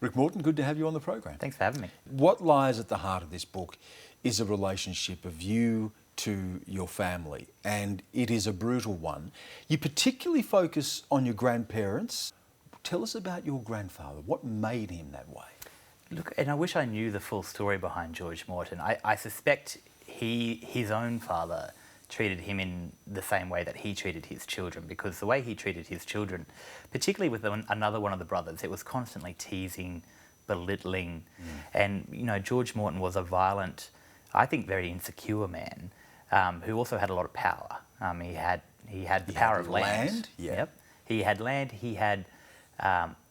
Rick Morton, good to have you on the program. Thanks for having me. What lies at the heart of this book is a relationship of you to your family, and it is a brutal one. You particularly focus on your grandparents. Tell us about your grandfather. What made him that way? Look, and I wish I knew the full story behind George Morton. I suspect his own father treated him in the same way that he treated his children, because the way he treated his children, particularly with another one of the brothers, it was constantly teasing, belittling. And, you know, George Morton was a violent, I think very insecure man who also had a lot of power. He had the power of land. Yeah. Yep. He had land, he had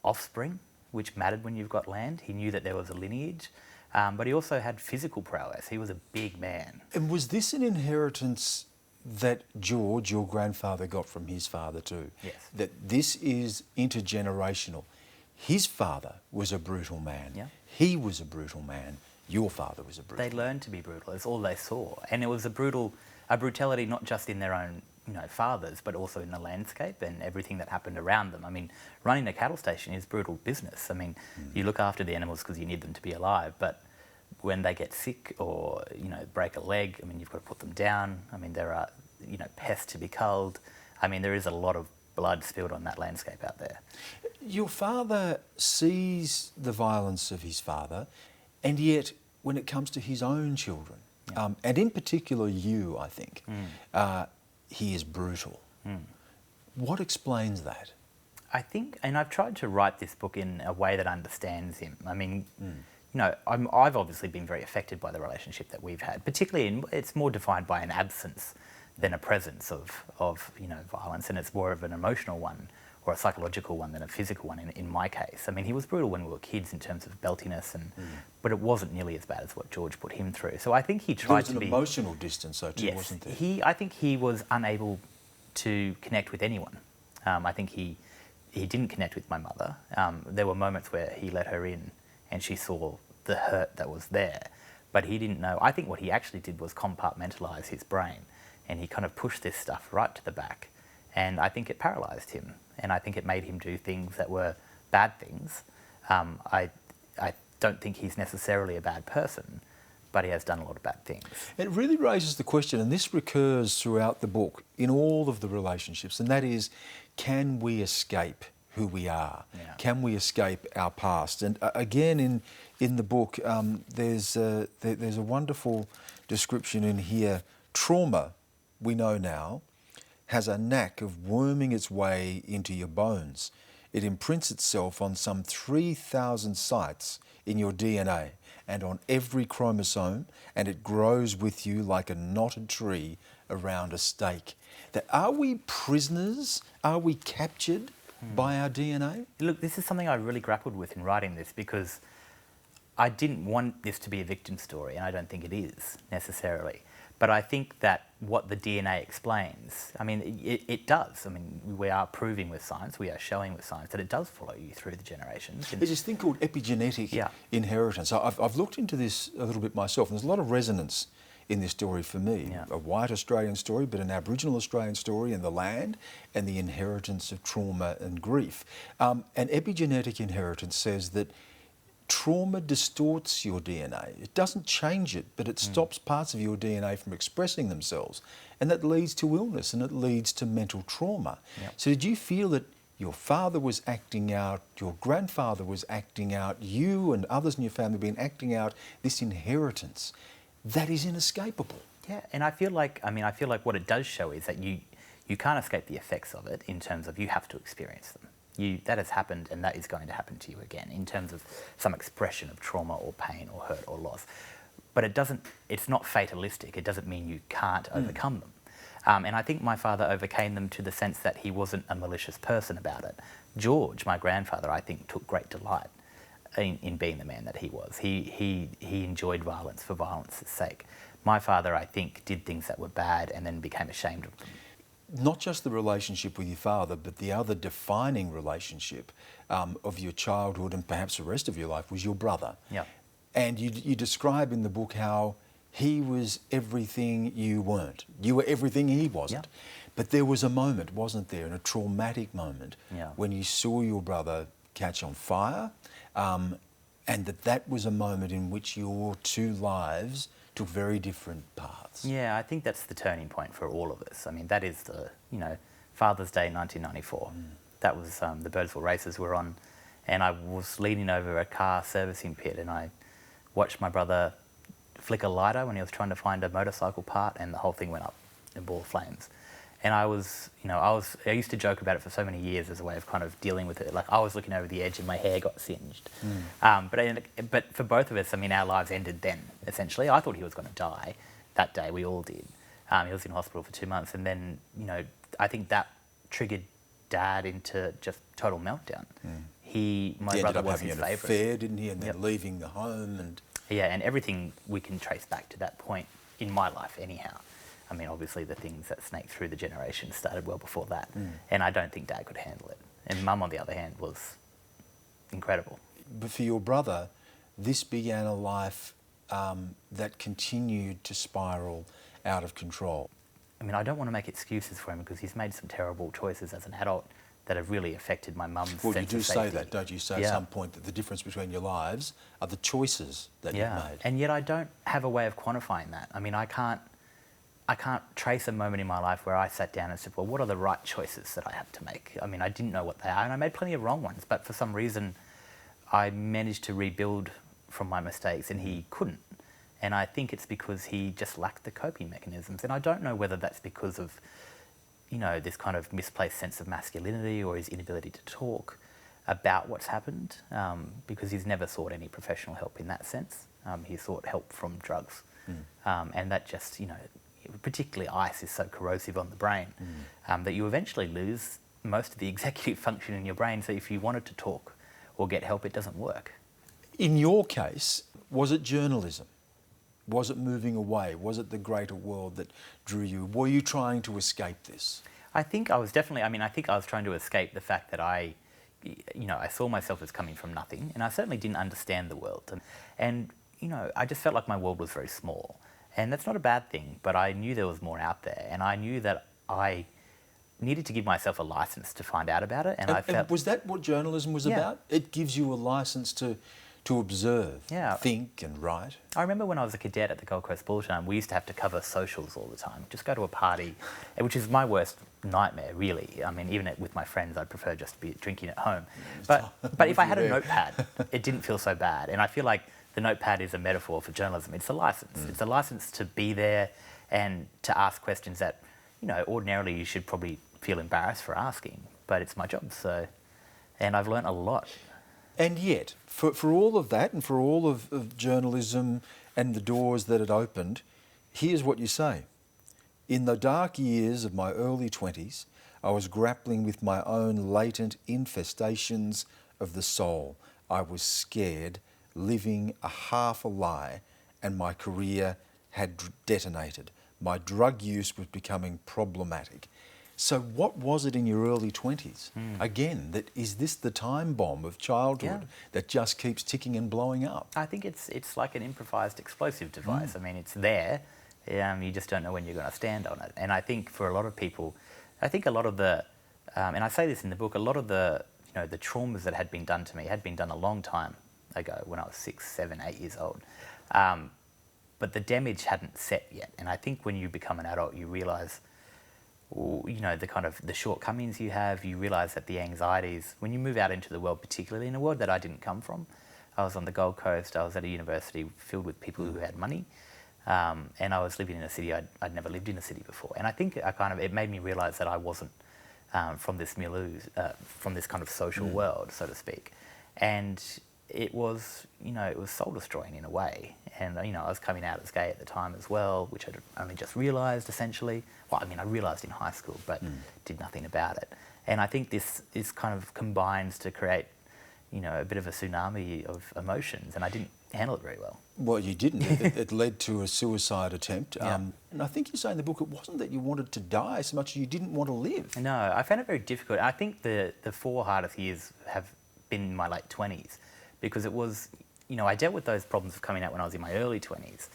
offspring, which mattered when you've got land. He knew that there was a lineage. But he also had physical prowess. He was a big man. And was this an inheritance that George, your grandfather, got from his father too? Yes. That this is intergenerational. His father was a brutal man. Yeah. He was a brutal man. Your father was a brutal They learned to be brutal. It's all they saw. And it was a brutality not just in their own, you know, fathers, but also in the landscape and everything that happened around them. I mean, running a cattle station is brutal business. I mean, you look after the animals because you need them to be alive, but when they get sick or, you know, break a leg, I mean, you've got to put them down. I mean, there are, you know, pests to be culled. I mean, there is a lot of blood spilled on that landscape out there. Your father sees the violence of his father, and yet when it comes to his own children, and in particular you, I think, he is brutal. What explains that? I think, and I've tried to write this book in a way that understands him. I mean, you know, I've obviously been very affected by the relationship that we've had, particularly it's more defined by an absence than a presence of you know, violence, and it's more of an emotional one or a psychological one than a physical one in my case. I mean, he was brutal when we were kids in terms of beltiness, but it wasn't nearly as bad as what George put him through. So I think he tried to be... There was an emotional distance though too, yes, wasn't there? I think he was unable to connect with anyone. I think he didn't connect with my mother. There were moments where he let her in and she saw the hurt that was there, but he didn't know. I think what he actually did was compartmentalise his brain, and he kind of pushed this stuff right to the back, and I think it paralysed him, and I think it made him do things that were bad things. I don't think he's necessarily a bad person, but he has done a lot of bad things. It really raises the question, and this recurs throughout the book in all of the relationships, and that is, can we escape who we are? Yeah. Can we escape our past? And again, in the book, there's a wonderful description in here. Trauma, we know now, has a knack of worming its way into your bones. It imprints itself on some 3,000 sites in your DNA and on every chromosome, and it grows with you like a knotted tree around a stake. That are we prisoners? Are we captured by our DNA? Look, this is something I really grappled with in writing this, because I didn't want this to be a victim story, and I don't think it is necessarily. But I think that what the DNA explains, I mean, it does. I mean, we are proving with science, we are showing with science that it does follow you through the generations. There's this thing called epigenetic inheritance. I've looked into this a little bit myself, and there's a lot of resonance in this story for me. Yeah. A white Australian story, but an Aboriginal Australian story, and the land and the inheritance of trauma and grief. And epigenetic inheritance says that trauma distorts your DNA. It doesn't change it, but it stops parts of your DNA from expressing themselves. And that leads to illness, and it leads to mental trauma. Yep. So did you feel that your father was acting out, your grandfather was acting out, you and others in your family have been acting out this inheritance that is inescapable? Yeah, and I feel like what it does show is that you can't escape the effects of it, in terms of you have to experience them. That has happened, and that is going to happen to you again, in terms of some expression of trauma or pain or hurt or loss. But it's not fatalistic. It doesn't mean you can't overcome them. And I think my father overcame them to the sense that he wasn't a malicious person about it. George, my grandfather, I think took great delight in being the man that he was. He enjoyed violence for violence's sake. My father, I think, did things that were bad and then became ashamed of them. Not just the relationship with your father, but the other defining relationship of your childhood and perhaps the rest of your life was your brother. Yeah. And you describe in the book how he was everything you weren't. You were everything he wasn't. Yeah. But there was a moment, wasn't there, and a traumatic moment, Yeah. when you saw your brother catch on fire, and that was a moment in which your two lives took very different paths. Yeah, I think that's the turning point for all of us. I mean, that is the, Father's Day 1994. That was the Birdsville races were on, and I was leaning over a car servicing pit, and I watched my brother flick a lighter when he was trying to find a motorcycle part, and the whole thing went up in ball of flames. And I used to joke about it for so many years as a way of kind of dealing with it. Like, I was looking over the edge and my hair got singed. But for both of us, I mean, our lives ended then, essentially. I thought he was going to die that day. We all did. He was in hospital for 2 months. And then, I think that triggered Dad into just total meltdown. My brother was his favourite. He ended up having an affair, didn't he? And then leaving the home and... Yeah, and everything we can trace back to that point in my life anyhow. I mean, obviously the things that snake through the generations started well before that. And I don't think Dad could handle it. And Mum, on the other hand, was incredible. But for your brother, this began a life that continued to spiral out of control. I mean, I don't want to make excuses for him because he's made some terrible choices as an adult that have really affected my mum's sense of safety. Well, you do say that, don't you? Say at some point that the difference between your lives are the choices that you've made. And yet I don't have a way of quantifying that. I mean, I can't trace a moment in my life where I sat down and said, well, what are the right choices that I have to make? I mean, I didn't know what they are, and I made plenty of wrong ones, but for some reason I managed to rebuild from my mistakes and he couldn't. And I think it's because he just lacked the coping mechanisms. And I don't know whether that's because of, this kind of misplaced sense of masculinity or his inability to talk about what's happened, because he's never sought any professional help in that sense. He sought help from drugs. And that just, particularly ice is so corrosive on the brain that you eventually lose most of the executive function in your brain. So if you wanted to talk or get help, it doesn't work. In your case, was it journalism? Was it moving away? Was it the greater world that drew you? Were you trying to escape this? I think I was trying to escape the fact that I saw myself as coming from nothing, and I certainly didn't understand the world. And I just felt like my world was very small. And that's not a bad thing, but I knew there was more out there, and I knew that I needed to give myself a license to find out about it. And was that what journalism was about? It gives you a license to observe, think and write. I remember when I was a cadet at the Gold Coast Bulletin, we used to have to cover socials all the time. Just go to a party, which is my worst nightmare, really. I mean, even with my friends, I'd prefer just to be drinking at home. But if I had a notepad, it didn't feel so bad. And I feel like the notepad is a metaphor for journalism. It's a license. It's a license to be there and to ask questions that, ordinarily you should probably feel embarrassed for asking. But it's my job, and I've learnt a lot. And yet, for all of that and for all of journalism and the doors that it opened, here's what you say. In the dark years of my early 20s, I was grappling with my own latent infestations of the soul. I was scared, living half a lie, and my career had detonated. My drug use was becoming problematic. So what was it in your early 20s? Again, is this the time bomb of childhood that just keeps ticking and blowing up? I think it's like an improvised explosive device. I mean, it's there. You just don't know when you're going to stand on it. And I think for a lot of people, a lot of the, and I say this in the book, a lot of the, the traumas that had been done to me had been done a long time ago when I was 6, 7, 8 years old. But the damage hadn't set yet. And I think when you become an adult, you realise, the shortcomings you have. You realise that the anxieties, when you move out into the world, particularly in a world that I didn't come from. I was on the Gold Coast, I was at a university filled with people who had money, and I was living in a city I'd never lived in a city before. And I think it made me realise that I wasn't from this milieu, from this kind of social world, so to speak. And it was, it was soul destroying in a way. And, I was coming out as gay at the time as well, which I'd only just realised essentially. Well, I mean, I realised in high school, but did nothing about it. And I think this kind of combines to create, a bit of a tsunami of emotions, and I didn't handle it very well. Well, you didn't. It led to a suicide attempt. And I think you say in the book it wasn't that you wanted to die so much as you didn't want to live. No, I found it very difficult. I think the 4 hardest years have been in my late 20s, because it was, I dealt with those problems of coming out when I was in my early 20s.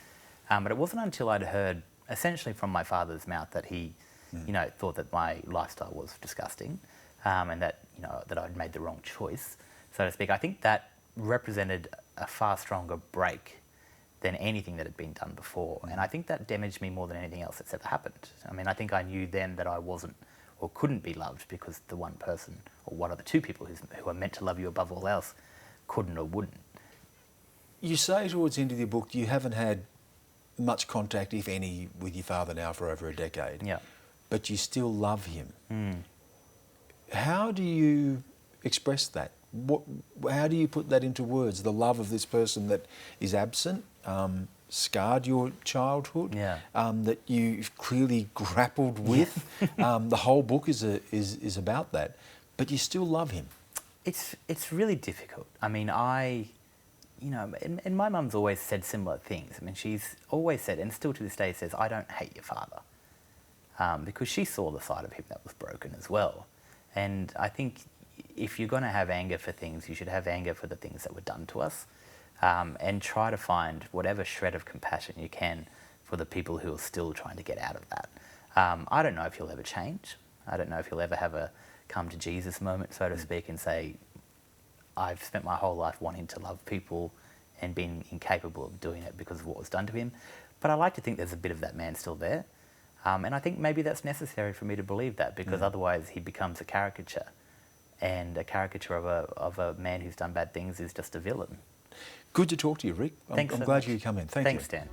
But it wasn't until I'd heard, essentially from my father's mouth, that he, thought that my lifestyle was disgusting, and that, that I'd made the wrong choice. so to speak. I think that represented a far stronger break than anything that had been done before. And I think that damaged me more than anything else that's ever happened. I mean, I think I knew then that I wasn't or couldn't be loved because the one person or one of the two people who are meant to love you above all else couldn't or wouldn't. You say towards the end of your book you haven't had much contact, if any, with your father now for over a decade. Yeah. But you still love him. How do you express that? How do you put that into words? The love of this person that is absent, scarred your childhood, that you've clearly grappled with. The whole book is about that, but you still love him. It's really difficult. I mean, and my mum's always said similar things. I mean, she's always said, and still to this day says, I don't hate your father, because she saw the side of him that was broken as well. And I think if you're going to have anger for things, you should have anger for the things that were done to us, and try to find whatever shred of compassion you can for the people who are still trying to get out of that. I don't know if he'll ever change. I don't know if he'll ever have a come to Jesus moment, so to speak, and say, I've spent my whole life wanting to love people and been incapable of doing it because of what was done to him. But I like to think there's a bit of that man still there. And I think maybe that's necessary for me to believe that, because otherwise he becomes a caricature. And a caricature of a man who's done bad things is just a villain. Good to talk to you, Rick. Thanks I'm so glad much. you could come in. Thank you. Thanks, Dan.